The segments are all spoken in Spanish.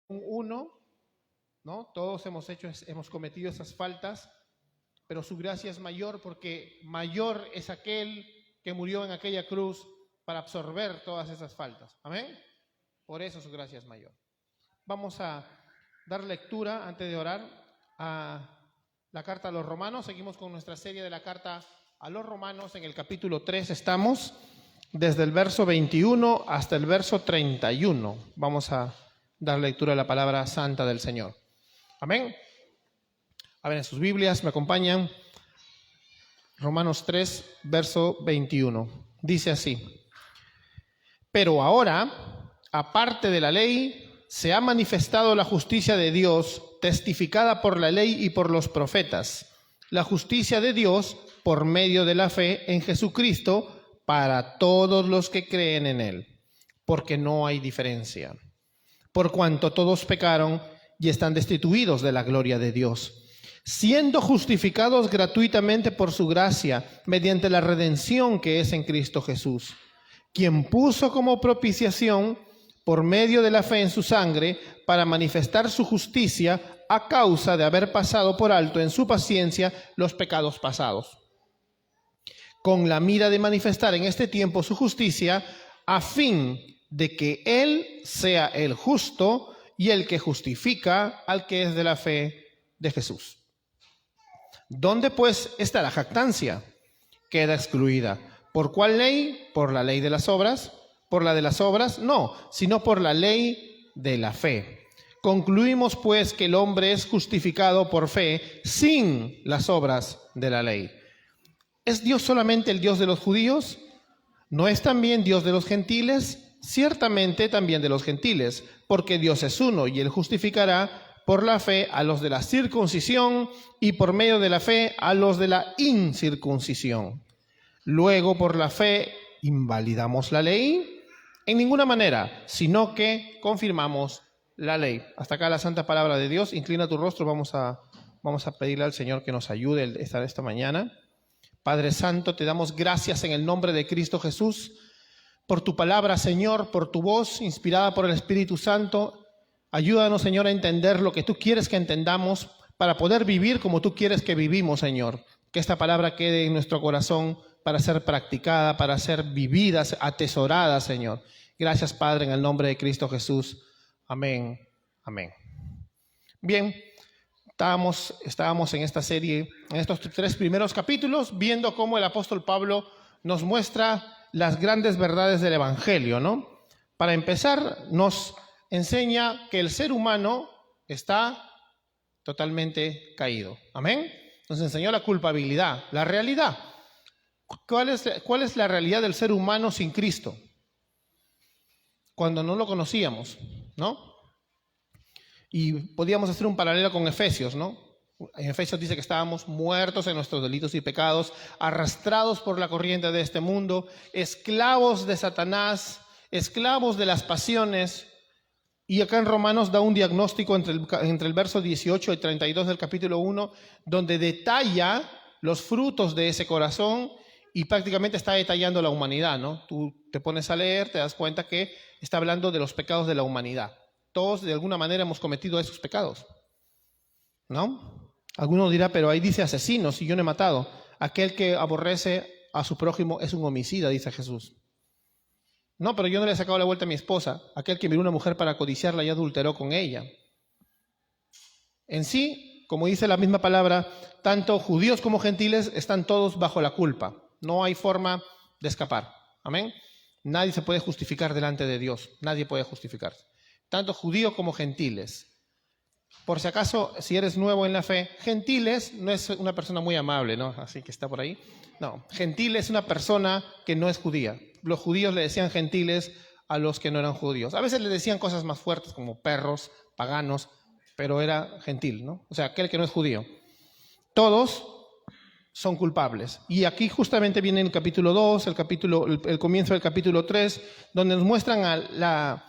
uno, ¿no? Todos hemos cometido esas faltas, pero su gracia es mayor porque mayor es aquel que murió en aquella cruz para absorber todas esas faltas. Amén. Por eso su gracia es mayor. Vamos a dar lectura, antes de orar, a la carta a los romanos. Seguimos con nuestra serie de la carta a los romanos. En el capítulo 3 estamos, desde el verso 21 hasta el verso 31. Vamos a dar lectura a la palabra santa del Señor. Amén. A ver, en sus Biblias me acompañan. Romanos 3, verso 21. Dice así: pero ahora, aparte de la ley, se ha manifestado la justicia de Dios, testificada por la ley y por los profetas, la justicia de Dios por medio de la fe en Jesucristo para todos los que creen en Él, porque no hay diferencia. Por cuanto todos pecaron y están destituidos de la gloria de Dios, siendo justificados gratuitamente por su gracia, mediante la redención que es en Cristo Jesús, quien puso como propiciación por medio de la fe en su sangre, para manifestar su justicia a causa de haber pasado por alto en su paciencia los pecados pasados, con la mira de manifestar en este tiempo su justicia, a fin de que Él sea el justo y el que justifica al que es de la fe de Jesús. ¿Dónde pues está la jactancia? Queda excluida. ¿Por cuál ley? ¿Por la ley de las obras? ¿Por la de las obras? No, sino por la ley de la fe. Concluimos pues que el hombre es justificado por fe sin las obras de la ley. ¿Es Dios solamente el Dios de los judíos? ¿No es también Dios de los gentiles? Ciertamente también de los gentiles, porque Dios es uno y Él justificará por la fe a los de la circuncisión y por medio de la fe a los de la incircuncisión. Luego, por la fe, ¿invalidamos la ley? En ninguna manera, sino que confirmamos la ley. Hasta acá la santa palabra de Dios. Inclina tu rostro, vamos a pedirle al Señor que nos ayude esta mañana. Padre Santo, te damos gracias en el nombre de Cristo Jesús por tu palabra, Señor, por tu voz inspirada por el Espíritu Santo. Ayúdanos, Señor, a entender lo que tú quieres que entendamos para poder vivir como tú quieres que vivimos, Señor. Que esta palabra quede en nuestro corazón para ser practicada, para ser vivida, atesorada, Señor. Gracias, Padre, en el nombre de Cristo Jesús. Amén. Amén. Bien, estábamos en esta serie, en estos 3 primeros capítulos, viendo cómo el apóstol Pablo nos muestra las grandes verdades del Evangelio, ¿no? Para empezar, nos enseña que el ser humano está totalmente caído. Amén. Nos enseñó la culpabilidad, la realidad. ¿Cuál es la realidad del ser humano sin Cristo? Cuando no lo conocíamos, ¿no? Y podíamos hacer un paralelo con Efesios, ¿no? En Efesios dice que estábamos muertos en nuestros delitos y pecados, arrastrados por la corriente de este mundo, esclavos de Satanás, esclavos de las pasiones. Y acá en Romanos da un diagnóstico entre el verso 18 y 32 del capítulo 1, donde detalla los frutos de ese corazón y prácticamente está detallando la humanidad, ¿no? Tú te pones a leer, te das cuenta que está hablando de los pecados de la humanidad. Todos de alguna manera hemos cometido esos pecados, ¿no? Alguno dirá, pero ahí dice asesinos y yo no he matado. Aquel que aborrece a su prójimo es un homicida, dice Jesús. No, pero yo no le he sacado la vuelta a mi esposa. Aquel que miró a una mujer para codiciarla y adulteró con ella. En sí, como dice la misma palabra, tanto judíos como gentiles están todos bajo la culpa. No hay forma de escapar. Amén. Nadie se puede justificar delante de Dios. Nadie puede justificarse. Tanto judíos como gentiles. Por si acaso, si eres nuevo en la fe, gentiles no es una persona muy amable, ¿no? Así que está por ahí. No, gentil es una persona que no es judía. Los judíos le decían gentiles a los que no eran judíos. A veces le decían cosas más fuertes como perros, paganos, pero era gentil, ¿no? O sea, aquel que no es judío. Todos son culpables. Y aquí justamente viene el capítulo 2, el comienzo del capítulo 3, donde nos muestran al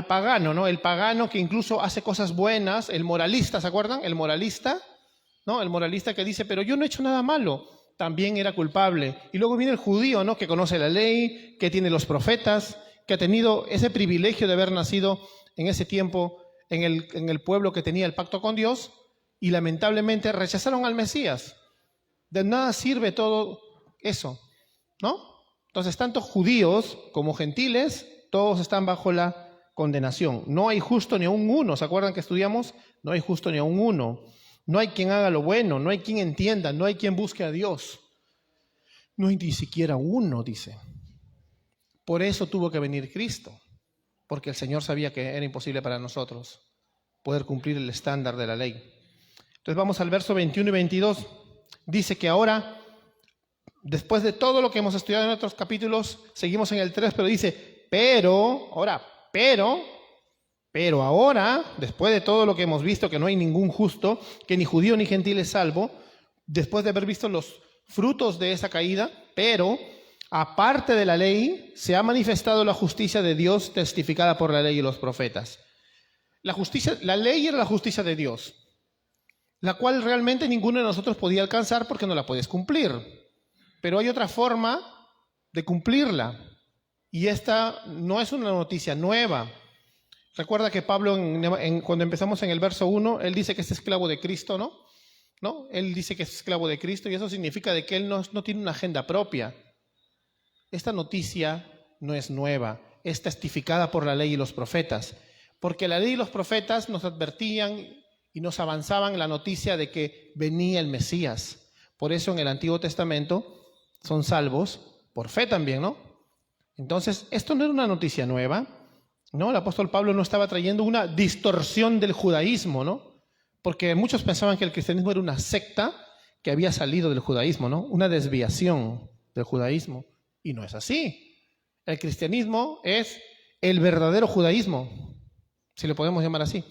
pagano, ¿no? El pagano que incluso hace cosas buenas, el moralista, ¿se acuerdan? El moralista, ¿no? El moralista que dice, pero yo no he hecho nada malo, también era culpable. Y luego viene el judío, ¿no? Que conoce la ley, que tiene los profetas, que ha tenido ese privilegio de haber nacido en ese tiempo en el pueblo que tenía el pacto con Dios y lamentablemente rechazaron al Mesías. De nada sirve todo eso, ¿no? Entonces, tanto judíos como gentiles, todos están bajo la condenación. No hay justo ni aun uno. ¿Se acuerdan que estudiamos? No hay justo ni aun uno. No hay quien haga lo bueno, no hay quien entienda, no hay quien busque a Dios. No hay ni siquiera uno, dice. Por eso tuvo que venir Cristo, porque el Señor sabía que era imposible para nosotros poder cumplir el estándar de la ley. Entonces vamos al verso 21 y 22. Dice que ahora, después de todo lo que hemos estudiado en otros capítulos, seguimos en el 3, pero dice, pero ahora, después de todo lo que hemos visto, que no hay ningún justo, que ni judío ni gentil es salvo, después de haber visto los frutos de esa caída, pero aparte de la ley, se ha manifestado la justicia de Dios testificada por la ley y los profetas. La ley era la justicia de Dios, la cual realmente ninguno de nosotros podía alcanzar porque no la puedes cumplir. Pero hay otra forma de cumplirla, y esta no es una noticia nueva. Recuerda que Pablo, cuando empezamos en el verso 1, él dice que es esclavo de Cristo, ¿no? Él dice que es esclavo de Cristo y eso significa de que él no tiene una agenda propia. Esta noticia no es nueva, es testificada por la ley y los profetas, porque la ley y los profetas nos advertían y nos avanzaban la noticia de que venía el Mesías. Por eso en el Antiguo Testamento son salvos por fe también, ¿no? Entonces, esto no era una noticia nueva, ¿no? El apóstol Pablo no estaba trayendo una distorsión del judaísmo, ¿no? Porque muchos pensaban que el cristianismo era una secta que había salido del judaísmo, ¿no? Una desviación del judaísmo. Y no es así. El cristianismo es el verdadero judaísmo, si lo podemos llamar así.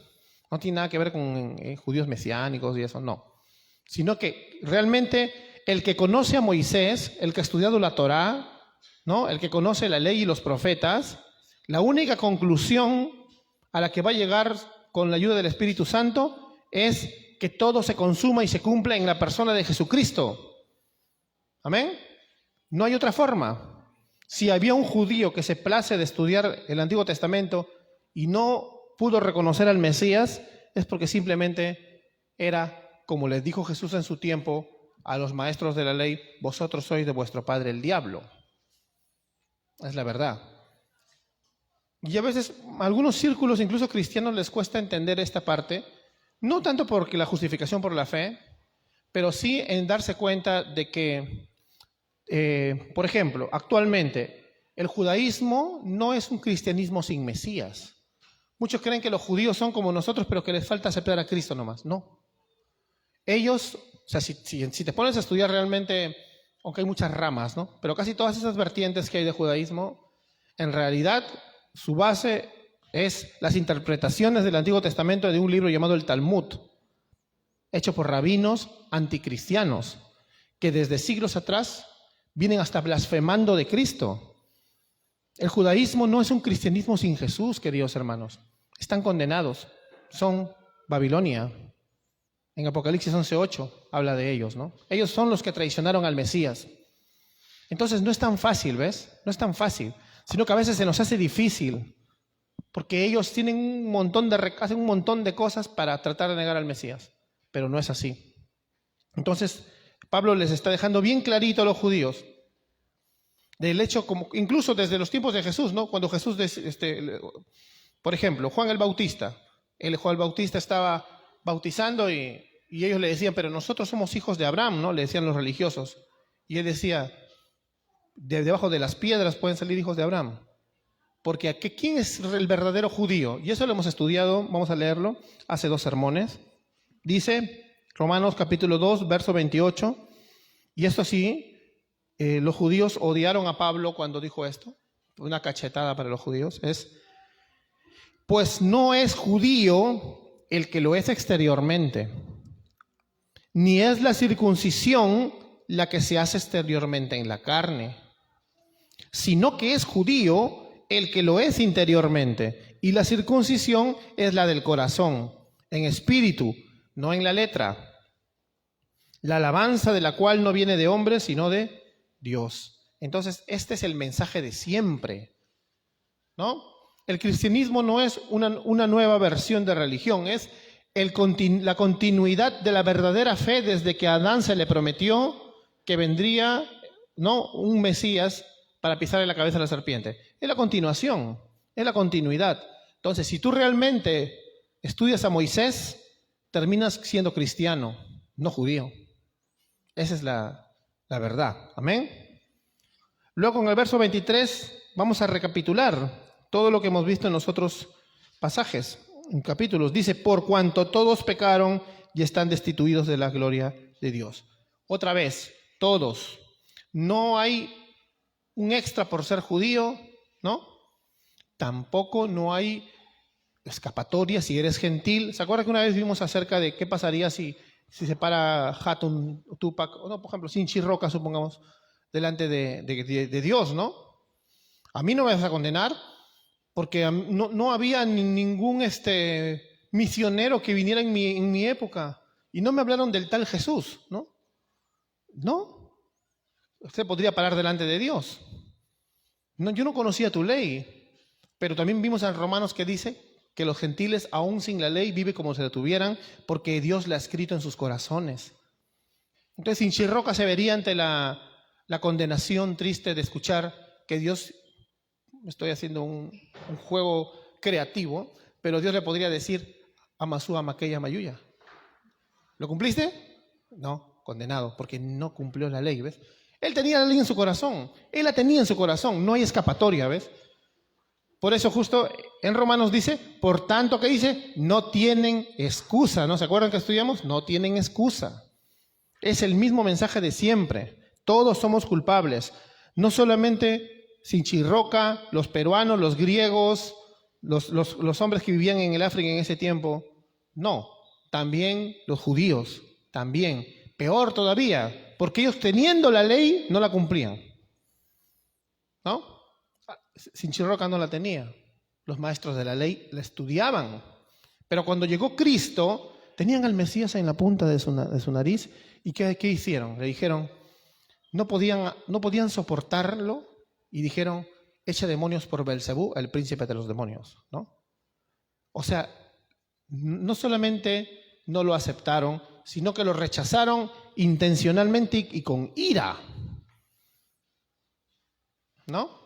No tiene nada que ver con judíos mesiánicos y eso, no. Sino que realmente el que conoce a Moisés, el que ha estudiado la Torá, ¿no? El que conoce la ley y los profetas, la única conclusión a la que va a llegar con la ayuda del Espíritu Santo es que todo se consuma y se cumpla en la persona de Jesucristo. ¿Amén? No hay otra forma. Si había un judío que se place de estudiar el Antiguo Testamento y no pudo reconocer al Mesías, es porque simplemente era, como les dijo Jesús en su tiempo a los maestros de la ley, vosotros sois de vuestro padre el diablo. Es la verdad. Y a veces a algunos círculos, incluso cristianos, les cuesta entender esta parte, no tanto porque la justificación por la fe, pero sí en darse cuenta de que, por ejemplo, actualmente el judaísmo no es un cristianismo sin Mesías. Muchos creen que los judíos son como nosotros, pero que les falta aceptar a Cristo nomás. No. Ellos, o sea, si te pones a estudiar realmente, aunque hay muchas ramas, ¿no? Pero casi todas esas vertientes que hay de judaísmo, en realidad su base es las interpretaciones del Antiguo Testamento de un libro llamado el Talmud, hecho por rabinos anticristianos, que desde siglos atrás vienen hasta blasfemando de Cristo. El judaísmo no es un cristianismo sin Jesús, queridos hermanos. Están condenados. Son Babilonia. En Apocalipsis 11:8 habla de ellos, ¿no? Ellos son los que traicionaron al Mesías. Entonces no es tan fácil, ¿ves? No es tan fácil, sino que a veces se nos hace difícil, porque ellos tienen hacen un montón de cosas para tratar de negar al Mesías, pero no es así. Entonces Pablo les está dejando bien clarito a los judíos del hecho, como incluso desde los tiempos de Jesús, ¿no? Cuando Jesús, por ejemplo, Juan el Bautista estaba bautizando y ellos le decían, pero nosotros somos hijos de Abraham, ¿no? Le decían los religiosos. Y él decía, debajo de las piedras pueden salir hijos de Abraham. Porque ¿quién es el verdadero judío? Y eso lo hemos estudiado, vamos a leerlo, hace 2 sermones. Dice Romanos capítulo 2, verso 28, y esto sí, los judíos odiaron a Pablo cuando dijo esto, una cachetada para los judíos, pues no es judío el que lo es exteriormente, ni es la circuncisión la que se hace exteriormente en la carne, sino que es judío el que lo es interiormente, y la circuncisión es la del corazón, en espíritu, no en la letra, la alabanza de la cual no viene de hombres, sino de Dios. Entonces, este es el mensaje de siempre, ¿no? El cristianismo no es una nueva versión de religión, es la continuidad de la verdadera fe desde que a Adán se le prometió que vendría, ¿no?, un Mesías para pisarle la cabeza a la serpiente. Es la continuación, es la continuidad. Entonces, si tú realmente estudias a Moisés, terminas siendo cristiano, no judío. Esa es la verdad. Amén. Luego en el verso 23 vamos a recapitular todo lo que hemos visto en los otros pasajes, en capítulos. Dice, por cuanto todos pecaron y están destituidos de la gloria de Dios. Otra vez, todos. No hay un extra por ser judío, ¿no? Tampoco no hay escapatoria si eres gentil. ¿Se acuerdan que una vez vimos acerca de qué pasaría si se para Hatun, Tupac, o no, por ejemplo, Sinchi Roca, supongamos, delante de Dios, ¿no? A mí no me vas a condenar porque no había ningún misionero que viniera en mi época y no me hablaron del tal Jesús, ¿no? No. Usted podría parar delante de Dios. No, yo no conocía tu ley, pero también vimos en Romanos que dice que los gentiles, aún sin la ley, viven como si la tuvieran, porque Dios la ha escrito en sus corazones. Entonces, Sinchi Roca se vería ante la condenación triste de escuchar que Dios, estoy haciendo un juego creativo, pero Dios le podría decir, Amasú, Amaqueya, Mayuya. ¿Lo cumpliste? No, condenado, porque no cumplió la ley, ¿ves? Él tenía la ley en su corazón, él la tenía en su corazón, no hay escapatoria, ¿ves? Por eso justo en Romanos dice, por tanto, ¿qué dice? No tienen excusa, ¿no? ¿Se acuerdan que estudiamos? No tienen excusa. Es el mismo mensaje de siempre. Todos somos culpables. No solamente Sinchi Roca, los peruanos, los griegos, los hombres que vivían en el África en ese tiempo. No, también los judíos, también. Peor todavía, porque ellos teniendo la ley no la cumplían. ¿No? Sinchi Roca no la tenía. Los maestros de la ley la estudiaban. Pero cuando llegó Cristo, tenían al Mesías en la punta de su nariz. ¿Y qué hicieron? Le dijeron, no podían soportarlo y dijeron, echa demonios por Belcebú, el príncipe de los demonios, ¿no? O sea, no solamente no lo aceptaron, sino que lo rechazaron intencionalmente y con ira, ¿no?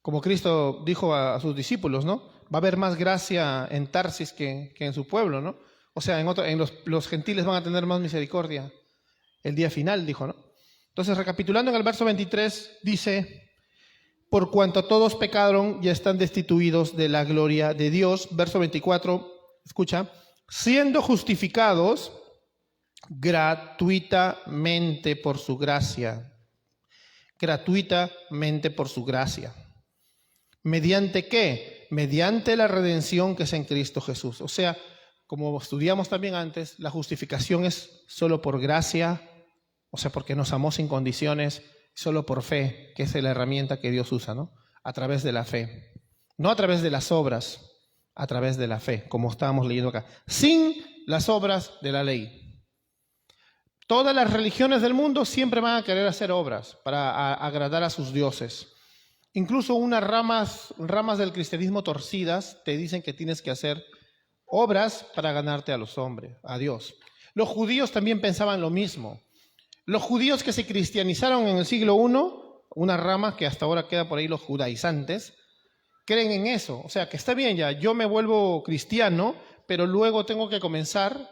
Como Cristo dijo a sus discípulos, ¿no? Va a haber más gracia en Tarsis que en su pueblo, ¿no? O sea, los gentiles van a tener más misericordia el día final, dijo, ¿no? Entonces, recapitulando en el verso 23, dice, por cuanto todos pecaron y están destituidos de la gloria de Dios. Verso 24, escucha, siendo justificados gratuitamente por su gracia. Gratuitamente por su gracia. ¿Mediante qué? Mediante la redención que es en Cristo Jesús. O sea, como estudiamos también antes, la justificación es solo por gracia, o sea, porque nos amó sin condiciones, solo por fe, que es la herramienta que Dios usa, ¿no? A través de la fe. No a través de las obras, a través de la fe, como estábamos leyendo acá. Sin las obras de la ley. Todas las religiones del mundo siempre van a querer hacer obras para agradar a sus dioses. Incluso unas ramas del cristianismo torcidas te dicen que tienes que hacer obras para ganarte a los hombres, a Dios. Los judíos también pensaban lo mismo. Los judíos que se cristianizaron en el siglo I, una rama que hasta ahora queda por ahí, los judaizantes, creen en eso. O sea, que está bien ya, yo me vuelvo cristiano, pero luego tengo que comenzar,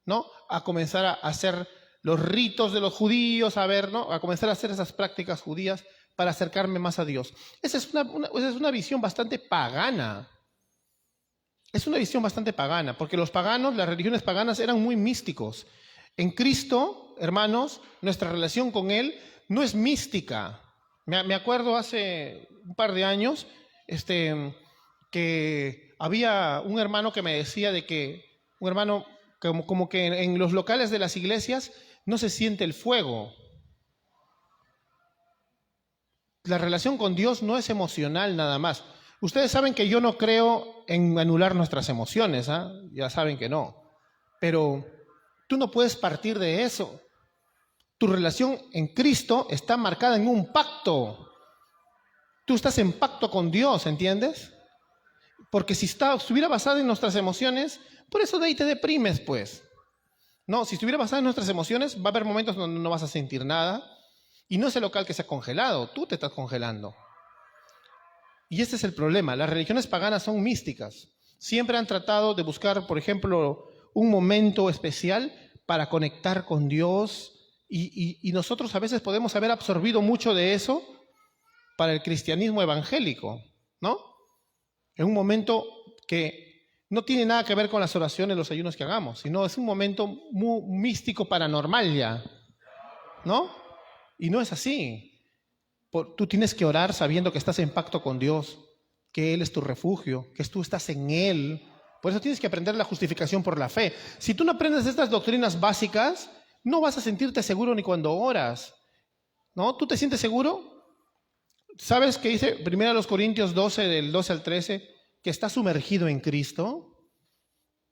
¿no? A comenzar a hacer los ritos de los judíos, ¿no? A comenzar a hacer esas prácticas judías para acercarme más a Dios. Esa es una visión bastante pagana. Es una visión bastante pagana, porque los paganos, las religiones paganas eran muy místicos. En Cristo, hermanos, nuestra relación con Él no es mística. Me acuerdo hace un par de años que había un hermano que me decía de que, un hermano como que en los locales de las iglesias no se siente el fuego. La relación con Dios no es emocional nada más. Ustedes saben que yo no creo en anular nuestras emociones, ¿eh? Ya saben que no. Pero tú no puedes partir de eso. Tu relación en Cristo está marcada en un pacto. Tú estás en pacto con Dios, ¿entiendes? Porque si estuviera basada en nuestras emociones, por eso de ahí te deprimes, pues. No, si estuviera basada en nuestras emociones, va a haber momentos donde no vas a sentir nada. Y no es el local que se ha congelado, tú te estás congelando. Y este es el problema. Las religiones paganas son místicas. Siempre han tratado de buscar, por ejemplo, un momento especial para conectar con Dios. Y nosotros a veces podemos haber absorbido mucho de eso para el cristianismo evangélico, ¿no? En un momento que no tiene nada que ver con las oraciones, los ayunos que hagamos, sino es un momento muy místico, paranormal ya, ¿no? Y no es así. Tú tienes que orar sabiendo que estás en pacto con Dios, que Él es tu refugio, que tú estás en Él. Por eso tienes que aprender la justificación por la fe. Si tú no aprendes estas doctrinas básicas, no vas a sentirte seguro ni cuando oras, ¿no? ¿Tú te sientes seguro? ¿Sabes qué dice 1 Corintios 12, del 12 al 13? Que estás sumergido en Cristo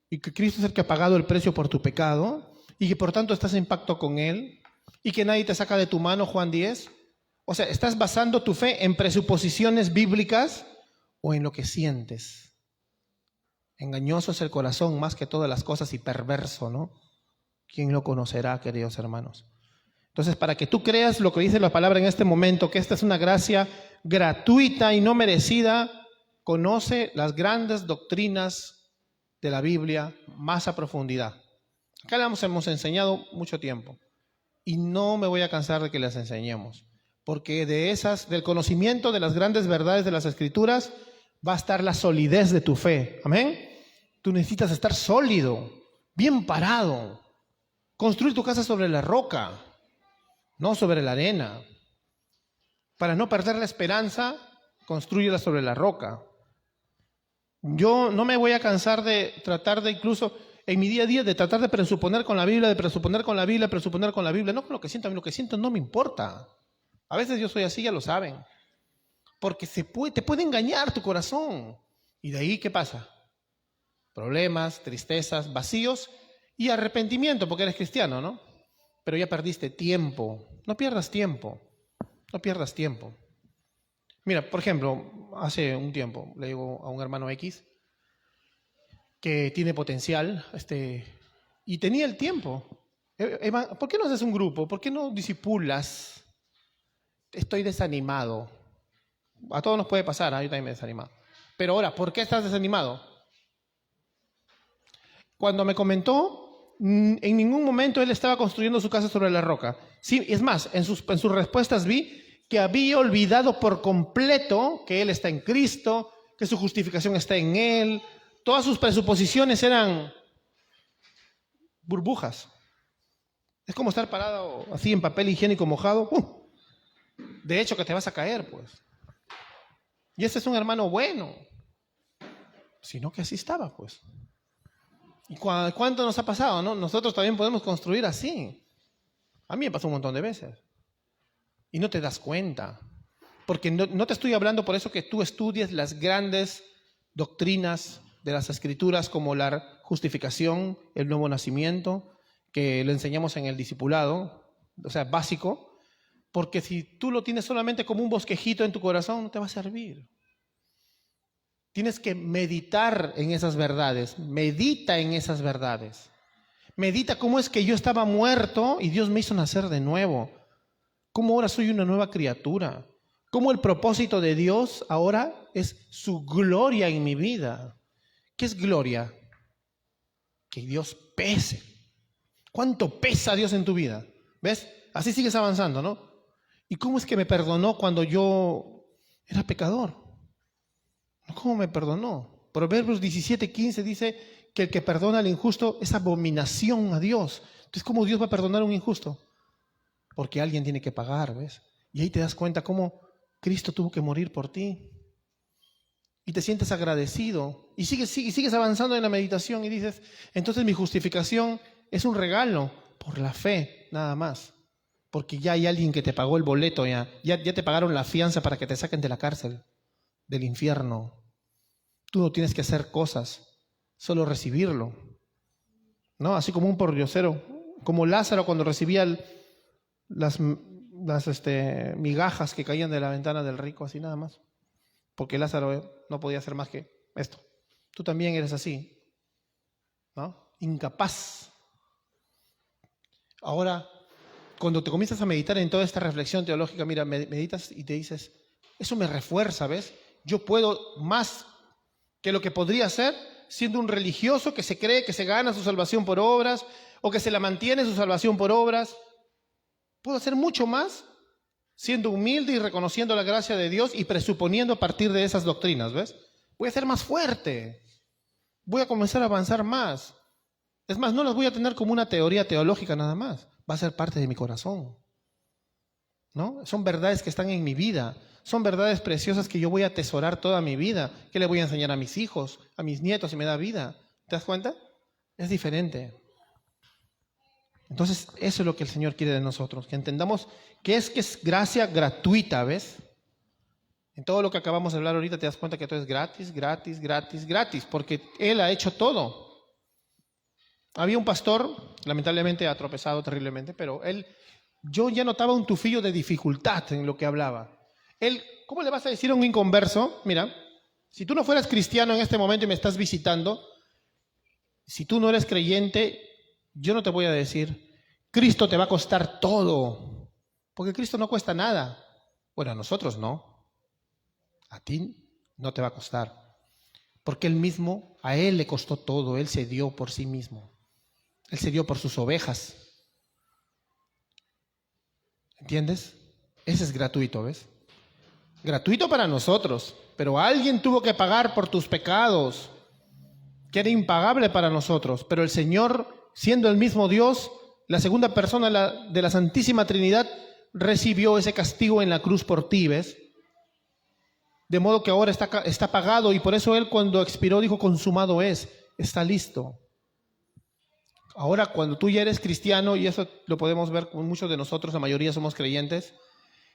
y que Cristo es el que ha pagado el precio por tu pecado y que por tanto estás en pacto con Él y que nadie te saca de tu mano, Juan 10. O sea, ¿estás basando tu fe en presuposiciones bíblicas o en lo que sientes? Engañoso es el corazón más que todas las cosas y perverso, ¿no? ¿Quién lo conocerá, queridos hermanos? Entonces, para que tú creas lo que dice la palabra en este momento, que esta es una gracia gratuita y no merecida, conoce las grandes doctrinas de la Biblia más a profundidad. Acá las hemos enseñado mucho tiempo y no me voy a cansar de que las enseñemos, porque del conocimiento de las grandes verdades de las Escrituras va a estar la solidez de tu fe. ¿Amén? Tú necesitas estar sólido, bien parado, construir tu casa sobre la roca, no sobre la arena. Para no perder la esperanza, construyela sobre la roca. Yo no me voy a cansar de tratar de, incluso en mi día a día, de tratar de presuponer con la Biblia, presuponer con la Biblia, no con lo que siento, a mí lo que siento no me importa. A veces yo soy así, ya lo saben. Porque te puede engañar tu corazón. ¿Y de ahí qué pasa? Problemas, tristezas, vacíos y arrepentimiento, porque eres cristiano, ¿no? Pero ya perdiste tiempo. No pierdas tiempo. No pierdas tiempo. Mira, por ejemplo, hace un tiempo le digo a un hermano X que tiene potencial, y tenía el tiempo. ¿Por qué no haces un grupo? ¿Por qué no discipulas? Estoy desanimado. A todos nos puede pasar, yo también me he desanimado. Pero ahora, ¿por qué estás desanimado? Cuando me comentó, en ningún momento él estaba construyendo su casa sobre la roca. Sí, es más, en sus respuestas vi que había olvidado por completo que él está en Cristo, que su justificación está en él. Todas sus presuposiciones eran burbujas. Es como estar parado así en papel higiénico mojado. De hecho, que te vas a caer, pues. Y este es un hermano bueno. Sino que así estaba, pues. ¿Y cuánto nos ha pasado, no? Nosotros también podemos construir así. A mí me pasó un montón de veces. Y no te das cuenta. Porque no te estoy hablando por eso que tú estudies las grandes doctrinas de las Escrituras como la justificación, el nuevo nacimiento, que lo enseñamos en el discipulado, o sea, básico. Porque si tú lo tienes solamente como un bosquejito en tu corazón, no te va a servir. Tienes que meditar en esas verdades. Medita en esas verdades. Medita cómo es que yo estaba muerto y Dios me hizo nacer de nuevo. Cómo ahora soy una nueva criatura. Cómo el propósito de Dios ahora es su gloria en mi vida. ¿Qué es gloria? Que Dios pese. ¿Cuánto pesa Dios en tu vida? ¿Ves? Así sigues avanzando, ¿no? ¿Y cómo es que me perdonó cuando yo era pecador? ¿Cómo me perdonó? Proverbios 17:15 dice que el que perdona al injusto es abominación a Dios. Entonces, ¿cómo Dios va a perdonar a un injusto? Porque alguien tiene que pagar, ¿ves? Y ahí te das cuenta cómo Cristo tuvo que morir por ti. Y te sientes agradecido. Y sigues avanzando en la meditación y dices, entonces mi justificación es un regalo por la fe, nada más. Porque ya hay alguien que te pagó el boleto, ya te pagaron la fianza para que te saquen de la cárcel, del infierno. Tú no tienes que hacer cosas, solo recibirlo. ¿No? Así como un pordiosero, como Lázaro cuando recibía las migajas que caían de la ventana del rico, así nada más. Porque Lázaro no podía hacer más que esto. Tú también eres así, ¿no? Incapaz. Ahora, cuando te comienzas a meditar en toda esta reflexión teológica, mira, meditas y te dices, eso me refuerza, ¿ves? Yo puedo más que lo que podría hacer siendo un religioso que se cree que se gana su salvación por obras o que se la mantiene su salvación por obras. Puedo hacer mucho más siendo humilde y reconociendo la gracia de Dios y presuponiendo a partir de esas doctrinas, ¿ves? Voy a ser más fuerte. Voy a comenzar a avanzar más. Es más, no las voy a tener como una teoría teológica nada más. Va a ser parte de mi corazón, ¿no? Son verdades que están en mi vida. Son verdades preciosas que yo voy a atesorar toda mi vida. ¿Qué le voy a enseñar a mis hijos, a mis nietos si me da vida? ¿Te das cuenta? Es diferente. Entonces, eso es lo que el Señor quiere de nosotros. Que entendamos que es gracia gratuita, ¿ves? En todo lo que acabamos de hablar ahorita te das cuenta que todo es gratis, gratis, gratis, gratis. Porque Él ha hecho todo. Había un pastor, lamentablemente ha tropezado terriblemente, pero yo ya notaba un tufillo de dificultad en lo que hablaba. ¿Cómo le vas a decir a un inconverso? Mira, si tú no fueras cristiano en este momento y me estás visitando, si tú no eres creyente, yo no te voy a decir, Cristo te va a costar todo, porque Cristo no cuesta nada. Bueno, a nosotros no, a ti no te va a costar, porque Él mismo, a Él le costó todo, Él se dio por sí mismo, Él se dio por sus ovejas. ¿Entiendes? Ese es gratuito, ¿ves? Gratuito para nosotros, pero alguien tuvo que pagar por tus pecados, que era impagable para nosotros, pero el Señor, siendo el mismo Dios, la segunda persona de la Santísima Trinidad, recibió ese castigo en la cruz por ti, ¿ves? De modo que ahora está pagado, y por eso Él cuando expiró dijo, consumado es, está listo. Ahora cuando tú ya eres cristiano, y eso lo podemos ver con muchos de nosotros, la mayoría somos creyentes,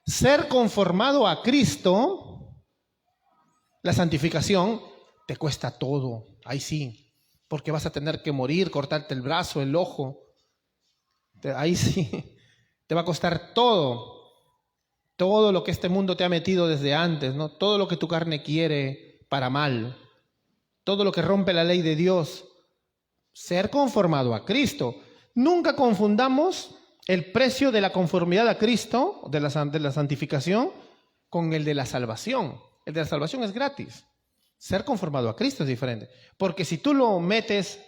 ser conformado a Cristo, la santificación, te cuesta todo, ahí sí, porque vas a tener que morir, cortarte el brazo, el ojo, ahí sí, te va a costar todo lo que este mundo te ha metido desde antes, ¿no? Todo lo que tu carne quiere para mal, todo lo que rompe la ley de Dios, ser conformado a Cristo. Nunca confundamos el precio de la conformidad a Cristo, de la santificación, con el de la salvación. El de la salvación es gratis. Ser conformado a Cristo es diferente. Porque si tú metes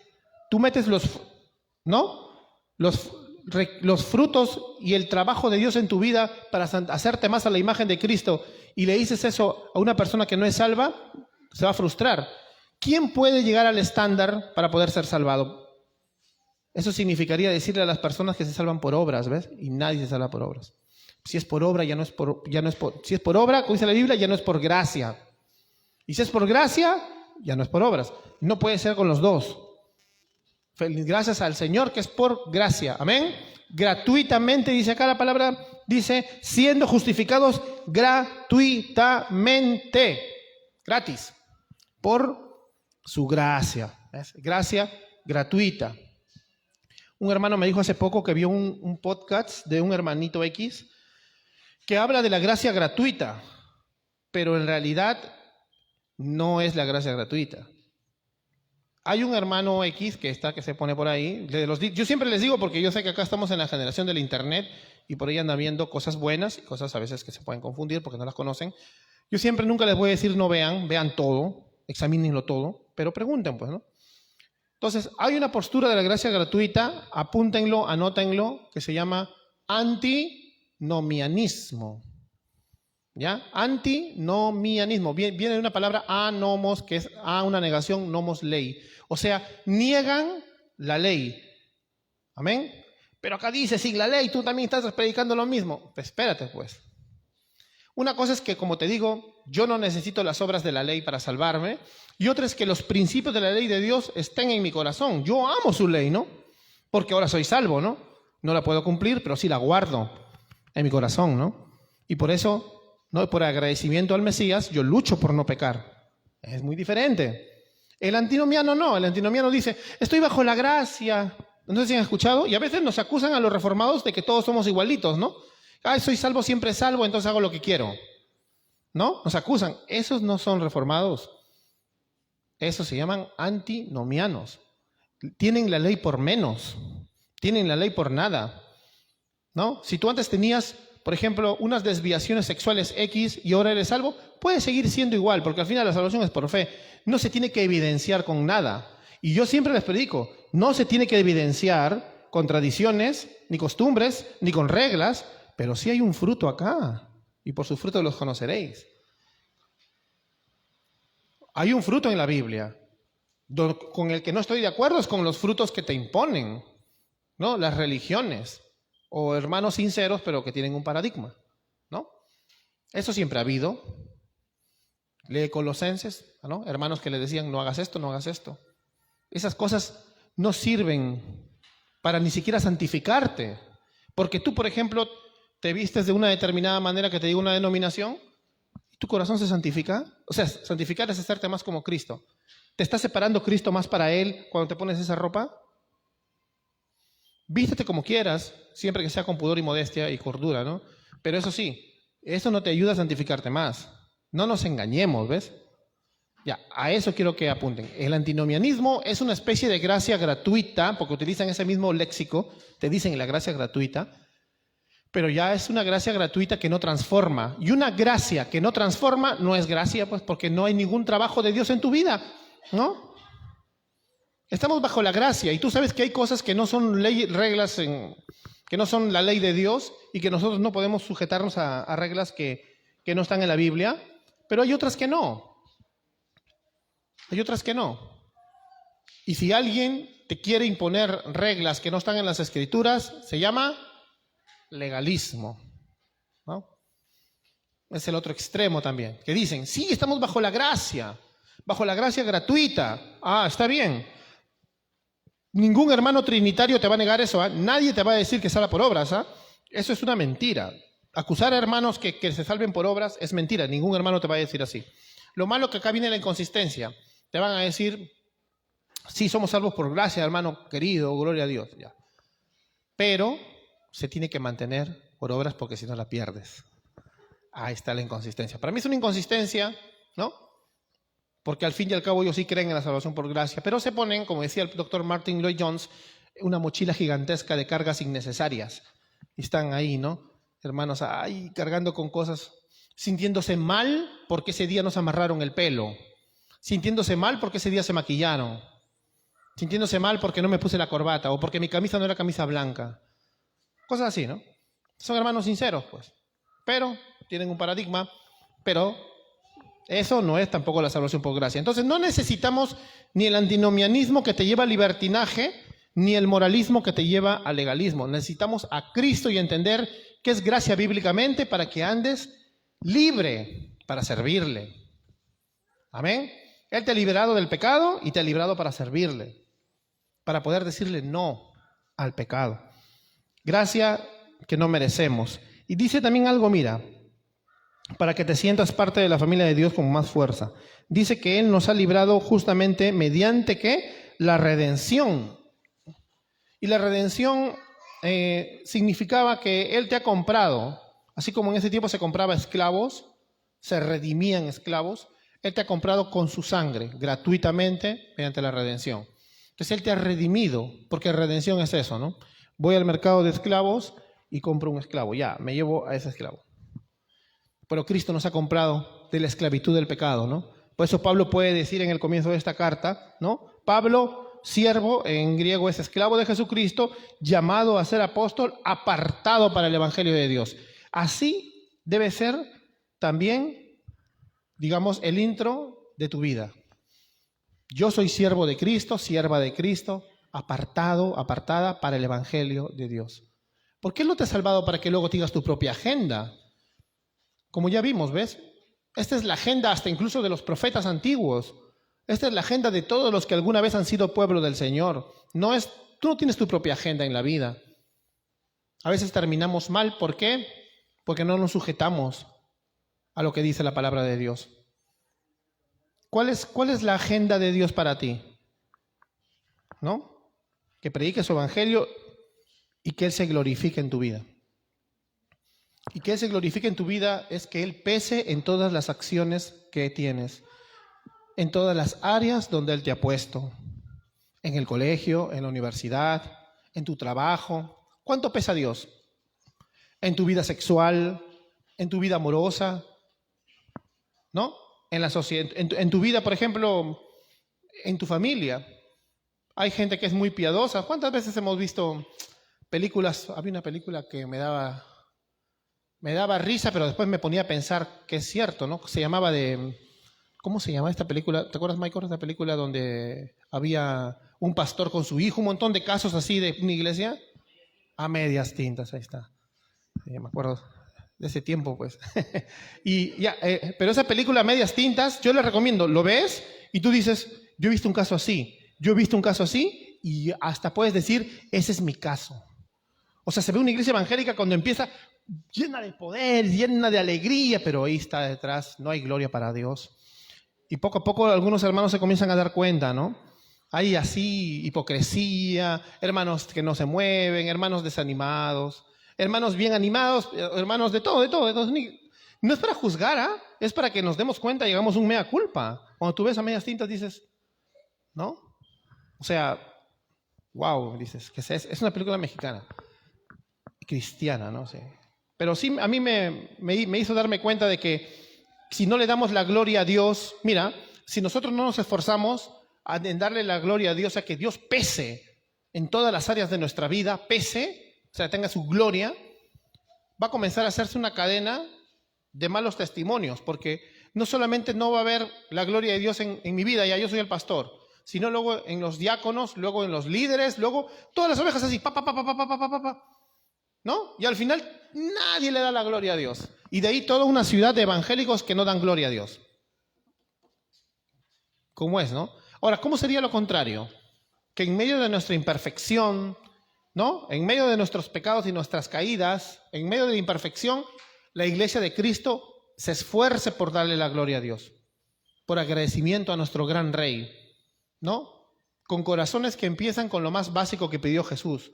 los frutos y el trabajo de Dios en tu vida para hacerte más a la imagen de Cristo y le dices eso a una persona que no es salva, se va a frustrar. ¿Quién puede llegar al estándar para poder ser salvado? Eso significaría decirle a las personas que se salvan por obras, ¿ves? Y nadie se salva por obras. Si es por obra, si es por obra, como dice la Biblia, ya no es por gracia. Y si es por gracia, ya no es por obras. No puede ser con los dos. Gracias al Señor que es por gracia. Amén. Gratuitamente, dice acá la palabra, dice, siendo justificados gratuitamente. Gratis. Por su gracia. ¿Ves? Gracia gratuita. Un hermano me dijo hace poco que vio un podcast de un hermanito X que habla de la gracia gratuita, pero en realidad no es la gracia gratuita. Hay un hermano X que se pone por ahí. Yo siempre les digo, porque yo sé que acá estamos en la generación del internet y por ahí andan viendo cosas buenas y cosas a veces que se pueden confundir porque no las conocen. Yo nunca les voy a decir no vean todo, examínenlo todo, pero pregunten pues, ¿no? Entonces, hay una postura de la gracia gratuita, apúntenlo, anótenlo, que se llama antinomianismo. ¿Ya? Antinomianismo. Viene de una palabra anomos, que es una negación, nomos ley. O sea, niegan la ley. ¿Amén? Pero acá dice, sin la ley, tú también estás predicando lo mismo. Pues espérate, pues. Una cosa es que, como te digo, yo no necesito las obras de la ley para salvarme. Y otra es que los principios de la ley de Dios estén en mi corazón. Yo amo su ley, ¿no? Porque ahora soy salvo, ¿no? No la puedo cumplir, pero sí la guardo en mi corazón, ¿no? Y por eso, ¿no? Por agradecimiento al Mesías, yo lucho por no pecar. Es muy diferente. El antinomiano no. El antinomiano dice, estoy bajo la gracia. No sé si han escuchado. Y a veces nos acusan a los reformados de que todos somos igualitos, ¿no? Soy salvo, siempre salvo, entonces hago lo que quiero. ¿No? Nos acusan. Esos no son reformados. Eso se llaman antinomianos. Tienen la ley por menos, tienen la ley por nada, ¿no? Si tú antes tenías, por ejemplo, unas desviaciones sexuales X y ahora eres salvo, puedes seguir siendo igual, porque al final la salvación es por fe. No se tiene que evidenciar con nada. Y yo siempre les predico, no se tiene que evidenciar con tradiciones, ni costumbres, ni con reglas, pero sí hay un fruto acá, y por sus frutos los conoceréis. Hay un fruto en la Biblia. Con el que no estoy de acuerdo es con los frutos que te imponen, ¿no? Las religiones, o hermanos sinceros, pero que tienen un paradigma, ¿no? Eso siempre ha habido. Lee Colosenses, ¿no? Hermanos que le decían, no hagas esto, no hagas esto. Esas cosas no sirven para ni siquiera santificarte. Porque tú, por ejemplo, te vistes de una determinada manera que te diga una denominación, y tu corazón se santifica. O sea, santificar es hacerte más como Cristo. ¿Te está separando Cristo más para Él cuando te pones esa ropa? Vístete como quieras, siempre que sea con pudor y modestia y cordura, ¿no? Pero eso sí, eso no te ayuda a santificarte más. No nos engañemos, ¿ves? Ya, a eso quiero que apunten. El antinomianismo es una especie de gracia gratuita, porque utilizan ese mismo léxico, te dicen la gracia gratuita, pero ya es una gracia gratuita que no transforma. Y una gracia que no transforma no es gracia, pues porque no hay ningún trabajo de Dios en tu vida, ¿no? Estamos bajo la gracia y tú sabes que hay cosas que no son reglas, que no son la ley de Dios y que nosotros no podemos sujetarnos a reglas que no están en la Biblia, pero hay otras que no. Hay otras que no. Y si alguien te quiere imponer reglas que no están en las Escrituras, se llama legalismo, ¿no? Es el otro extremo también, que dicen, sí, estamos bajo la gracia gratuita. Ah, está bien. Ningún hermano trinitario te va a negar eso, ¿eh? Nadie te va a decir que salga por obras, ¿eh? Eso es una mentira. Acusar a hermanos que se salven por obras es mentira, ningún hermano te va a decir así. Lo malo que acá viene la inconsistencia. Te van a decir, sí, somos salvos por gracia, hermano querido, gloria a Dios. Ya. Pero se tiene que mantener por obras porque si no la pierdes. Ahí está la inconsistencia. Para mí es una inconsistencia, ¿no? Porque al fin y al cabo ellos sí creen en la salvación por gracia, pero se ponen, como decía el doctor Martin Lloyd-Jones, una mochila gigantesca de cargas innecesarias. Y están ahí, ¿no? Hermanos, ahí cargando con cosas, sintiéndose mal porque ese día nos amarraron el pelo, sintiéndose mal porque ese día se maquillaron, sintiéndose mal porque no me puse la corbata o porque mi camisa no era camisa blanca. Cosas así, ¿no? Son hermanos sinceros, pues. Pero tienen un paradigma, pero eso no es tampoco la salvación por gracia. Entonces no necesitamos ni el antinomianismo que te lleva al libertinaje, ni el moralismo que te lleva al legalismo. Necesitamos a Cristo y entender qué es gracia bíblicamente para que andes libre para servirle. Amén. Él te ha liberado del pecado y te ha librado para servirle, para poder decirle no al pecado. Gracia que no merecemos. Y dice también algo, mira, para que te sientas parte de la familia de Dios con más fuerza. Dice que Él nos ha librado justamente mediante ¿qué? La redención. Y la redención significaba que Él te ha comprado, así como en ese tiempo se compraba esclavos, se redimían esclavos, Él te ha comprado con su sangre, gratuitamente, mediante la redención. Entonces Él te ha redimido, porque redención es eso, ¿no? Voy al mercado de esclavos y compro un esclavo, ya, me llevo a ese esclavo. Pero Cristo nos ha comprado de la esclavitud del pecado, ¿no? Por eso Pablo puede decir en el comienzo de esta carta, ¿no? Pablo, siervo, en griego es esclavo de Jesucristo, llamado a ser apóstol, apartado para el evangelio de Dios. Así debe ser también, digamos, el intro de tu vida. Yo soy siervo de Cristo, sierva de Cristo, apartado, apartada para el evangelio de Dios. ¿Por qué Él no te ha salvado para que luego tengas tu propia agenda? Como ya vimos, ¿ves? Esta es la agenda hasta incluso de los profetas antiguos. Esta es la agenda de todos los que alguna vez han sido pueblo del Señor. Tú no tienes tu propia agenda en la vida. A veces terminamos mal. ¿Por qué? Porque no nos sujetamos a lo que dice la palabra de Dios. ¿Cuál es la agenda de Dios para ti? ¿No? Que prediques su evangelio y que Él se glorifique en tu vida. Y que Él se glorifique en tu vida es que Él pese en todas las acciones que tienes. en todas las áreas donde Él te ha puesto. En el colegio, en la universidad, en tu trabajo. ¿Cuánto pesa Dios? En tu vida sexual, en tu vida amorosa, ¿no? En la sociedad, en tu vida, por ejemplo, en tu familia. Hay gente que es muy piadosa. ¿Cuántas veces hemos visto películas? Había una película que me daba risa, pero después me ponía a pensar que es cierto, ¿no? Se llamaba ¿cómo se llama esta película? ¿Te acuerdas, Michael, de esta película donde había un pastor con su hijo, un montón de casos así de una iglesia? A medias tintas, ahí está. Me acuerdo de ese tiempo, pues. Y ya, pero esa película a medias tintas, yo le recomiendo, lo ves y tú dices, yo he visto un caso así, yo he visto un caso así, y hasta puedes decir, ese es mi caso. O sea, se ve una iglesia evangélica cuando empieza llena de poder, llena de alegría, pero ahí está detrás, no hay gloria para Dios. Y poco a poco algunos hermanos se comienzan a dar cuenta, ¿no? Hay así hipocresía, hermanos que no se mueven, hermanos desanimados, hermanos bien animados, hermanos de todo. No es para juzgar, ¿ah? Es para que nos demos cuenta y hagamos un mea culpa. Cuando tú ves a medias tintas dices, ¿no? O sea, wow, dices, que es una película mexicana, cristiana, no sé. Pero sí, a mí me hizo darme cuenta de que si no le damos la gloria a Dios, mira, si nosotros no nos esforzamos en darle la gloria a Dios, a que Dios pese en todas las áreas de nuestra vida, pese, o sea, tenga su gloria, va a comenzar a hacerse una cadena de malos testimonios, porque no solamente no va a haber la gloria de Dios en mi vida, ya yo soy el pastor, sino luego en los diáconos, luego en los líderes, luego todas las ovejas así, ¿no? Y al final nadie le da la gloria a Dios. Y de ahí toda una ciudad de evangélicos que no dan gloria a Dios. ¿Cómo es, no? Ahora, ¿cómo sería lo contrario? Que en medio de nuestra imperfección, ¿no? En medio de nuestros pecados y nuestras caídas, en medio de la imperfección, la iglesia de Cristo se esfuerce por darle la gloria a Dios, por agradecimiento a nuestro gran Rey, ¿no? Con corazones que empiezan con lo más básico que pidió Jesús.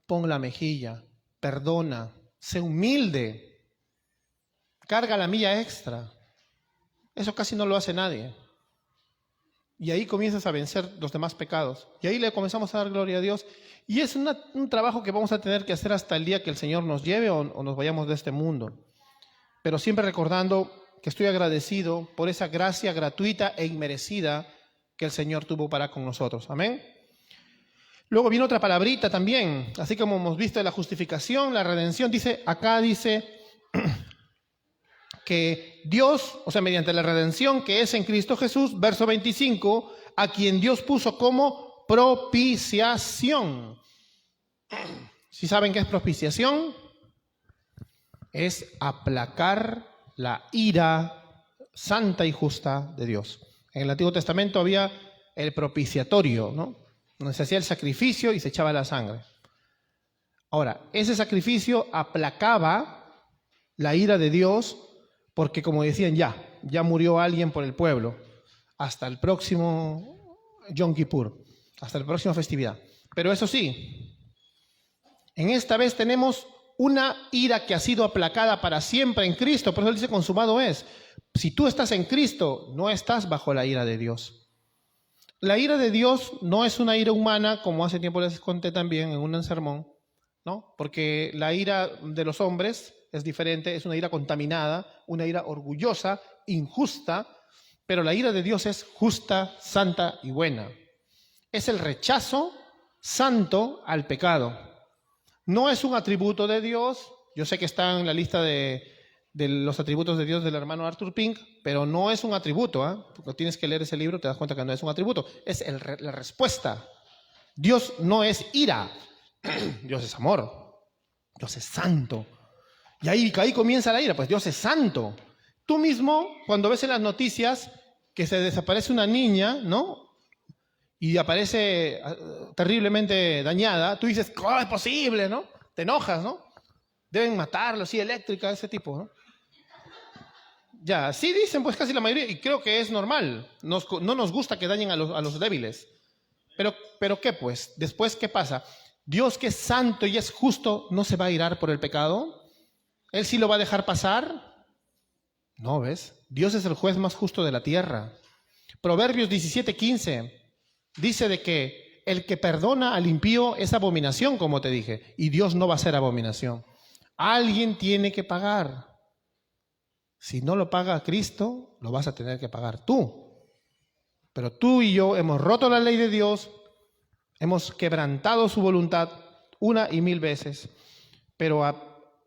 Pon la mejilla, perdona, sé humilde, carga la milla extra. Eso casi no lo hace nadie. Y ahí comienzas a vencer los demás pecados. Y ahí le comenzamos a dar gloria a Dios. Y es un trabajo que vamos a tener que hacer hasta el día que el Señor nos lleve o nos vayamos de este mundo. Pero siempre recordando que estoy agradecido por esa gracia gratuita e inmerecida que el Señor tuvo para con nosotros. Amén. Luego viene otra palabrita también, así como hemos visto de la justificación, la redención, acá dice que Dios, o sea, mediante la redención que es en Cristo Jesús, verso 25, a quien Dios puso como propiciación. ¿Sí saben qué es propiciación? Es aplacar la ira santa y justa de Dios. En el Antiguo Testamento había el propiciatorio, ¿no? Donde se hacía el sacrificio y se echaba la sangre. Ahora, ese sacrificio aplacaba la ira de Dios porque, como decían, ya murió alguien por el pueblo. Hasta el próximo Yom Kippur, hasta la próxima festividad. Pero eso sí, en esta vez tenemos una ira que ha sido aplacada para siempre en Cristo. Por eso él dice, consumado es. Si tú estás en Cristo, no estás bajo la ira de Dios. La ira de Dios no es una ira humana, como hace tiempo les conté también en un sermón, ¿no? Porque la ira de los hombres es diferente, es una ira contaminada, una ira orgullosa, injusta, pero la ira de Dios es justa, santa y buena. Es el rechazo santo al pecado. No es un atributo de Dios. Yo sé que está en la lista de los atributos de Dios del hermano Arthur Pink, pero no es un atributo, ¿eh? Porque tienes que leer ese libro, te das cuenta que no es un atributo, es la respuesta. Dios no es ira, Dios es amor, Dios es santo. Y ahí comienza la ira, pues Dios es santo. Tú mismo, cuando ves en las noticias que se desaparece una niña, ¿no? Y aparece terriblemente dañada, tú dices, ¿cómo es posible, no? Te enojas, ¿no? Deben matarlo, sí, eléctrica, ese tipo, ¿no? Ya, sí dicen pues casi la mayoría, y creo que es normal. No nos gusta que dañen a los débiles. Pero ¿qué pues? Después, ¿qué pasa? Dios, que es santo y es justo, ¿no se va a irar por el pecado? ¿Él sí lo va a dejar pasar? No, ¿ves? Dios es el juez más justo de la tierra. Proverbios 17:15 dice de que el que perdona al impío es abominación, como te dije, y Dios no va a ser abominación. Alguien tiene que pagar. Si no lo paga Cristo, lo vas a tener que pagar tú. Pero tú y yo hemos roto la ley de Dios, hemos quebrantado su voluntad una y mil veces, pero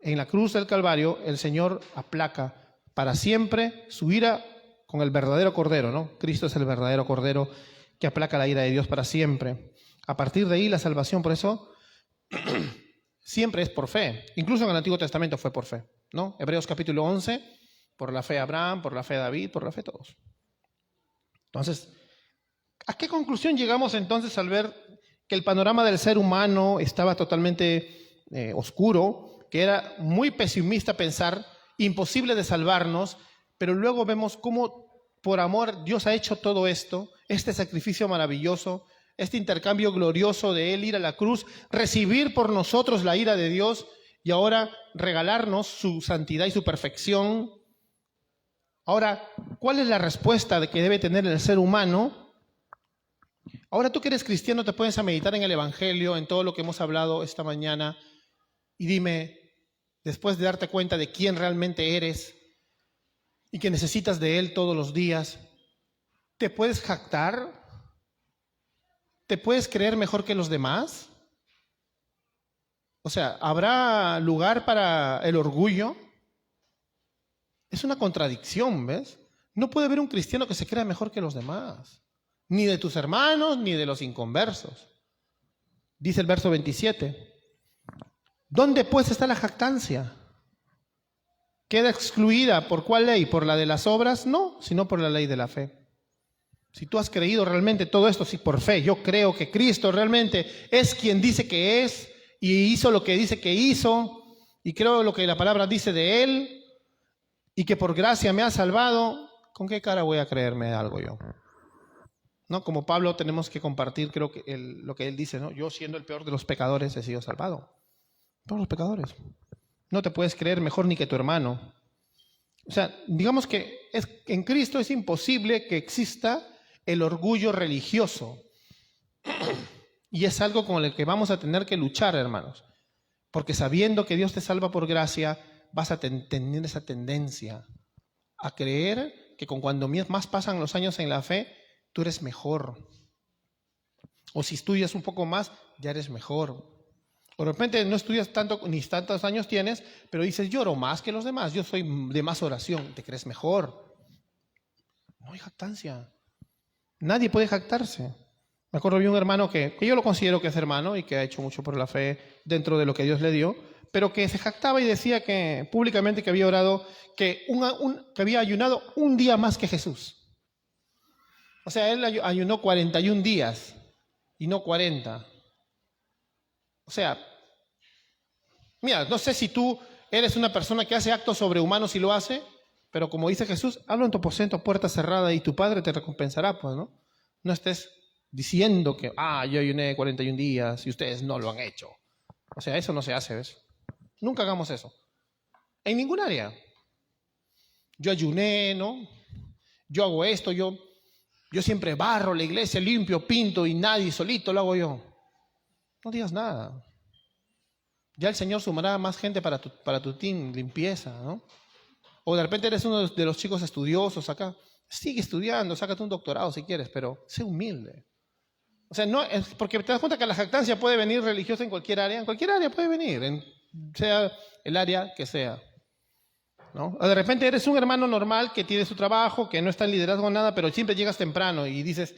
en la cruz del Calvario el Señor aplaca para siempre su ira con el verdadero Cordero, ¿no? Cristo es el verdadero Cordero que aplaca la ira de Dios para siempre. A partir de ahí la salvación, por eso, siempre es por fe. Incluso en el Antiguo Testamento fue por fe, ¿no? Hebreos capítulo 11, por la fe de Abraham, por la fe de David, por la fe de todos. Entonces, ¿a qué conclusión llegamos entonces al ver que el panorama del ser humano estaba totalmente oscuro, que era muy pesimista pensar, imposible de salvarnos, pero luego vemos cómo por amor Dios ha hecho todo esto, este sacrificio maravilloso, este intercambio glorioso de Él ir a la cruz, recibir por nosotros la ira de Dios y ahora regalarnos su santidad y su perfección? Ahora, ¿cuál es la respuesta que debe tener el ser humano? Ahora tú que eres cristiano te puedes a meditar en el Evangelio, en todo lo que hemos hablado esta mañana, y dime, después de darte cuenta de quién realmente eres y que necesitas de Él todos los días, ¿te puedes jactar? ¿Te puedes creer mejor que los demás? O sea, ¿habrá lugar para el orgullo? Es una contradicción, ¿ves? No puede haber un cristiano que se crea mejor que los demás, ni de tus hermanos, ni de los inconversos. Dice el verso 27. ¿Dónde pues está la jactancia? ¿Queda excluida por cuál ley? ¿Por la de las obras? No, sino por la ley de la fe. Si tú has creído realmente todo esto, sí, por fe, yo creo que Cristo realmente es quien dice que es y hizo lo que dice que hizo y creo lo que la palabra dice de Él y que por gracia me ha salvado, ¿con qué cara voy a creerme algo yo? ¿No? Como Pablo tenemos que compartir, creo que lo que él dice, ¿no? Yo siendo el peor de los pecadores he sido salvado. Todos los pecadores. No te puedes creer mejor ni que tu hermano. O sea, digamos que en Cristo es imposible que exista el orgullo religioso. Y es algo con el que vamos a tener que luchar, hermanos. Porque sabiendo que Dios te salva por gracia, vas a tener esa tendencia a creer que cuando más pasan los años en la fe, tú eres mejor. O si estudias un poco más, ya eres mejor. O de repente no estudias tanto, ni tantos años tienes, pero dices, yo oro más que los demás, yo soy de más oración, te crees mejor. No hay jactancia. Nadie puede jactarse. Me acuerdo de un hermano que yo lo considero que es hermano y que ha hecho mucho por la fe dentro de lo que Dios le dio, pero que se jactaba y decía que públicamente que había orado, que había ayunado un día más que Jesús. O sea, él ayunó 41 días y no 40. O sea, mira, no sé si tú eres una persona que hace actos sobrehumanos y lo hace, pero como dice Jesús, habla en tu aposento, puerta cerrada, y tu Padre te recompensará, pues, ¿no? No estés diciendo que, yo ayuné 41 días y ustedes no lo han hecho. O sea, eso no se hace, ¿ves? Nunca hagamos eso. En ningún área. Yo ayuné, ¿no? Yo hago esto, yo siempre barro la iglesia, limpio, pinto y nadie, solito lo hago yo. No digas nada. Ya el Señor sumará más gente para tu team, limpieza, ¿no? O de repente eres uno de los chicos estudiosos acá. Sigue estudiando, sácate un doctorado si quieres, pero sé humilde. O sea, no es porque te das cuenta que la jactancia puede venir religiosa en cualquier área puede venir, sea el área que sea, ¿no? O de repente eres un hermano normal que tiene su trabajo, que no está en liderazgo o nada, pero siempre llegas temprano y dices,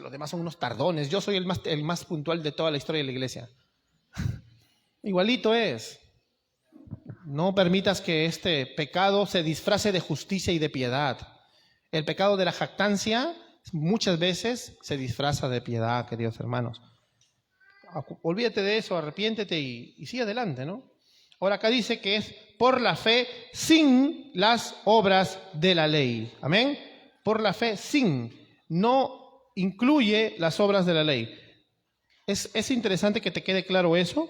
los demás son unos tardones, yo soy el más puntual de toda la historia de la iglesia. Igualito es. No permitas que este pecado se disfrace de justicia y de piedad. El pecado de la jactancia muchas veces se disfraza de piedad, queridos hermanos. Olvídate de eso, arrepiéntete y sigue adelante, ¿no? Ahora acá dice que es por la fe sin las obras de la ley. Amén. Por la fe sin. No incluye las obras de la ley. Es interesante que te quede claro eso,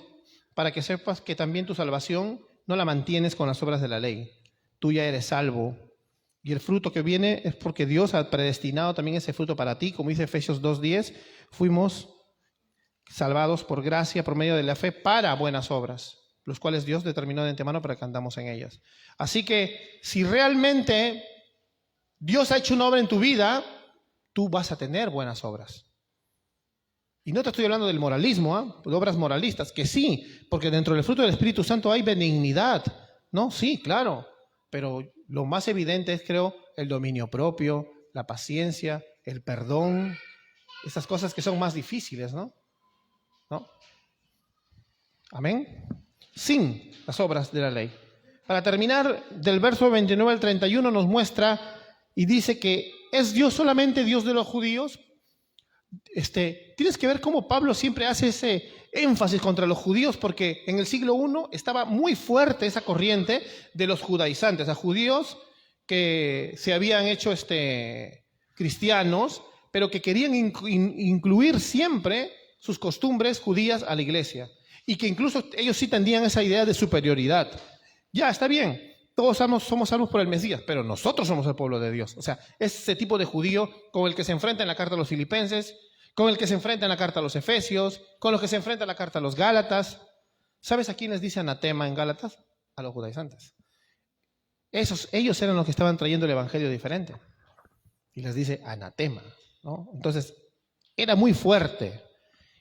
para que sepas que también tu salvación no la mantienes con las obras de la ley. Tú ya eres salvo Y el fruto que viene es porque Dios ha predestinado también ese fruto para ti. Como dice Efesios 2:10, fuimos salvados por gracia, por medio de la fe, para buenas obras, los cuales Dios determinó de antemano para que andamos en ellas. Así que si realmente Dios ha hecho una obra en tu vida, tú vas a tener buenas obras. Y no te estoy hablando del moralismo, de obras moralistas, que sí, porque dentro del fruto del Espíritu Santo hay benignidad, ¿no? Sí, claro, pero lo más evidente es, creo, el dominio propio, la paciencia, el perdón, esas cosas que son más difíciles, ¿no? Amén. Sin las obras de la ley. Para terminar, del verso 29 al 31 nos muestra y dice que ¿es Dios solamente Dios de los judíos? Tienes que ver cómo Pablo siempre hace ese énfasis contra los judíos, porque en el siglo I estaba muy fuerte esa corriente de los judaizantes, a judíos que se habían hecho cristianos, pero que querían incluir siempre sus costumbres judías a la iglesia, y que incluso ellos sí tendían esa idea de superioridad. Ya, está bien, todos somos salvos por el Mesías, pero nosotros somos el pueblo de Dios. O sea, ese tipo de judío con el que se enfrenta en la carta a los Filipenses, con el que se enfrenta en la carta a los Efesios, con los que se enfrenta en la carta a los Gálatas. ¿Sabes a quién les dice anatema en Gálatas? A los judaizantes. Ellos eran los que estaban trayendo el evangelio diferente. Y les dice anatema, ¿no? Entonces, era muy fuerte.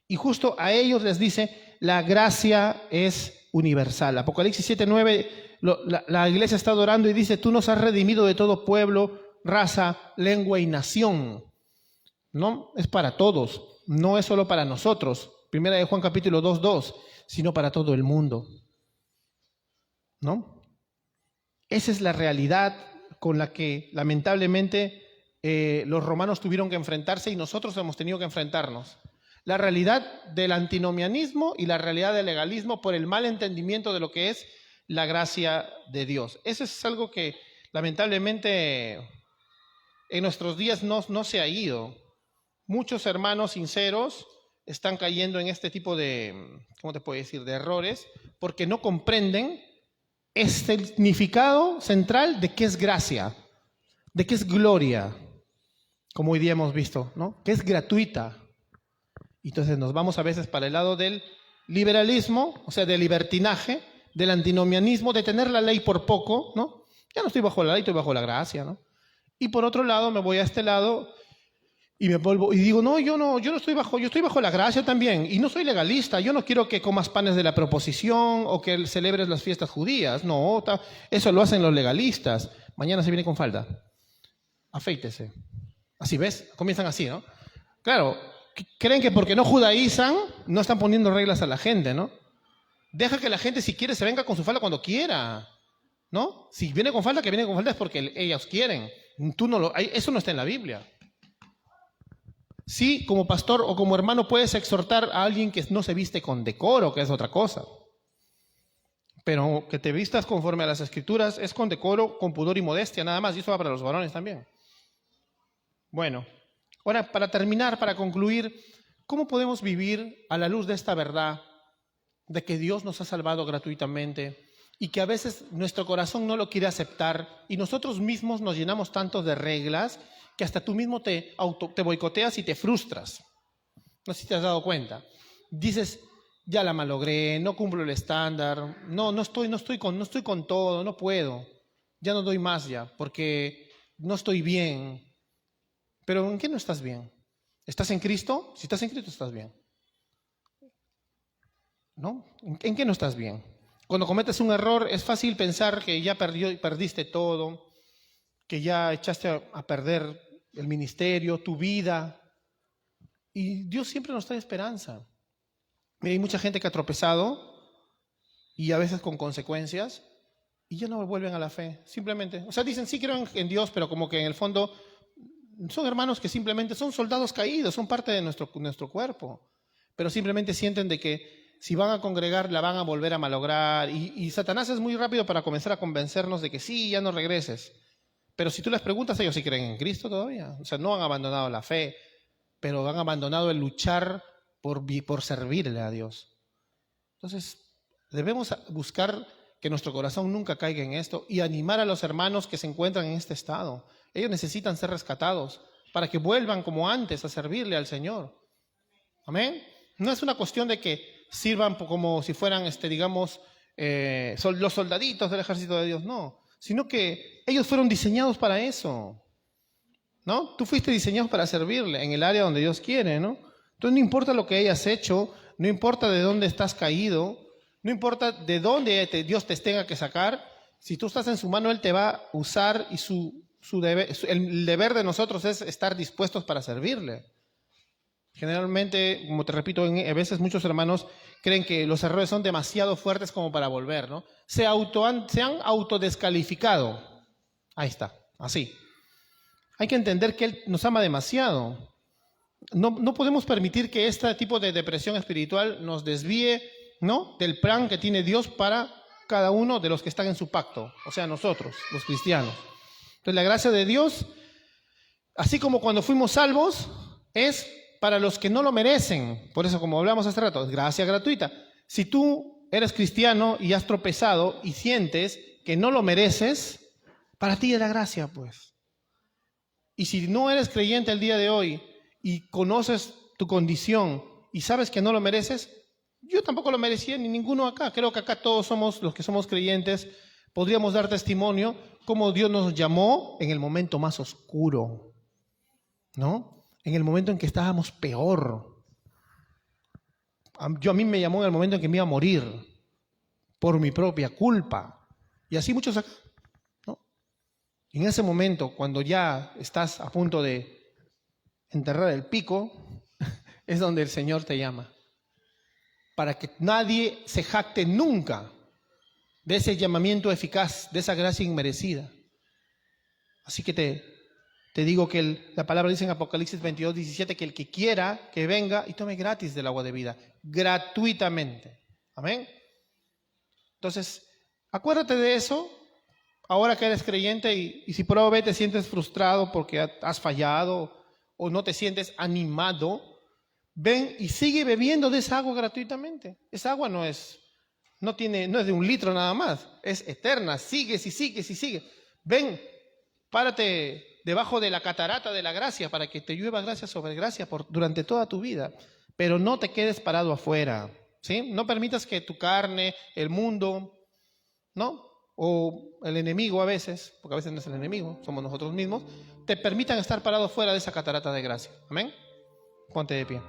Y justo a ellos les dice, la gracia es universal. Apocalipsis 7:9, la iglesia está adorando y dice, tú nos has redimido de todo pueblo, raza, lengua y nación. No, es para todos, no es solo para nosotros. Primera de Juan capítulo 2:2, sino para todo el mundo. ¿No? Esa es la realidad con la que lamentablemente los romanos tuvieron que enfrentarse y nosotros hemos tenido que enfrentarnos. La realidad del antinomianismo y la realidad del legalismo por el mal entendimiento de lo que es la gracia de Dios. Eso es algo que lamentablemente en nuestros días no se ha ido. Muchos hermanos sinceros están cayendo en este tipo de, ¿cómo te puedo decir?, de errores, porque no comprenden el significado central de qué es gracia, de qué es gloria, como hoy día hemos visto, ¿no? Que es gratuita. Entonces nos vamos a veces para el lado del liberalismo, o sea, del libertinaje, del antinomianismo, de tener la ley por poco, ¿no? Ya no estoy bajo la ley, estoy bajo la gracia, ¿no? Y por otro lado me voy a este lado y me vuelvo y digo, no, yo no estoy bajo, yo estoy bajo la gracia también, y no soy legalista, yo no quiero que comas panes de la proposición o que celebres las fiestas judías, no, eso lo hacen los legalistas. Mañana se viene con falda, afeítese. Así ves, comienzan así, ¿no? Claro, creen que porque no judaizan, no están poniendo reglas a la gente, ¿no? Deja que la gente, si quiere, se venga con su falda cuando quiera, ¿no? Si viene con falda, que viene con falda es porque ellos quieren. Eso no está en la Biblia. Sí, como pastor o como hermano puedes exhortar a alguien que no se viste con decoro, que es otra cosa. Pero que te vistas conforme a las Escrituras es con decoro, con pudor y modestia, nada más. Y eso va para los varones también. Bueno, ahora para terminar, para concluir, ¿cómo podemos vivir a la luz de esta verdad de que Dios nos ha salvado gratuitamente y que a veces nuestro corazón no lo quiere aceptar y nosotros mismos nos llenamos tanto de reglas que hasta tú mismo te boicoteas y te frustras? No sé si te has dado cuenta. Dices, ya la malogré, no cumplo el estándar, no estoy con todo, no puedo, ya no doy más ya, porque no estoy bien. Pero ¿en qué no estás bien? ¿Estás en Cristo? Si estás en Cristo estás bien. ¿No? ¿En qué no estás bien? Cuando cometes un error es fácil pensar que ya perdiste todo, que ya echaste a perder el ministerio, tu vida. Y Dios siempre nos trae esperanza. Hay mucha gente que ha tropezado y a veces con consecuencias y ya no vuelven a la fe, simplemente. O sea, dicen sí creo en Dios, pero como que en el fondo son hermanos que simplemente son soldados caídos, son parte de nuestro cuerpo, pero simplemente sienten de que si van a congregar la van a volver a malograr y Satanás es muy rápido para comenzar a convencernos de que sí, ya no regreses. Pero si tú les preguntas, ellos sí creen en Cristo todavía. O sea, no han abandonado la fe, pero han abandonado el luchar por servirle a Dios. Entonces, debemos buscar que nuestro corazón nunca caiga en esto y animar a los hermanos que se encuentran en este estado. Ellos necesitan ser rescatados para que vuelvan como antes a servirle al Señor. Amén. No es una cuestión de que sirvan como si fueran, digamos, los soldaditos del ejército de Dios, no, sino que ellos fueron diseñados para eso, ¿no? Tú fuiste diseñado para servirle en el área donde Dios quiere, ¿no? Entonces no importa lo que hayas hecho, no importa de dónde estás caído, no importa de dónde Dios te tenga que sacar, si tú estás en su mano, Él te va a usar y el deber de nosotros es estar dispuestos para servirle. Generalmente, como te repito, a veces muchos hermanos creen que los errores son demasiado fuertes como para volver, ¿no? Se han autodescalificado. Ahí está, así. Hay que entender que Él nos ama demasiado. No podemos permitir que este tipo de depresión espiritual nos desvíe, ¿no?, del plan que tiene Dios para cada uno de los que están en su pacto, o sea, nosotros, los cristianos. Entonces, la gracia de Dios, así como cuando fuimos salvos, es para los que no lo merecen. Por eso, como hablamos hace rato, es gracia gratuita. Si tú eres cristiano y has tropezado y sientes que no lo mereces, para ti es la gracia, pues. Y si no eres creyente el día de hoy y conoces tu condición y sabes que no lo mereces, yo tampoco lo merecía, ni ninguno acá. Creo que acá todos somos, los que somos creyentes, podríamos dar testimonio cómo Dios nos llamó en el momento más oscuro, ¿no? En el momento en que estábamos peor. A mí me llamó en el momento en que me iba a morir por mi propia culpa. Y así muchos acá, ¿no? En ese momento, cuando ya estás a punto de enterrar el pico, es donde el Señor te llama. Para que nadie se jacte nunca de ese llamamiento eficaz, de esa gracia inmerecida. Así que te digo que la palabra dice en Apocalipsis 22, 17, que el que quiera que venga y tome gratis del agua de vida, gratuitamente. Amén. Entonces, acuérdate de eso, ahora que eres creyente y si por ahora te sientes frustrado porque has fallado o no te sientes animado, ven y sigue bebiendo de esa agua gratuitamente. Esa agua no es de 1 litro nada más, es eterna, sigues y sigues y sigues. Ven, párate debajo de la catarata de la gracia para que te llueva gracia sobre gracia durante toda tu vida. Pero no te quedes parado afuera, ¿sí? No permitas que tu carne, el mundo, ¿no?, o el enemigo a veces, porque a veces no es el enemigo, somos nosotros mismos, te permitan estar parado fuera de esa catarata de gracia. Amén. Ponte de pie.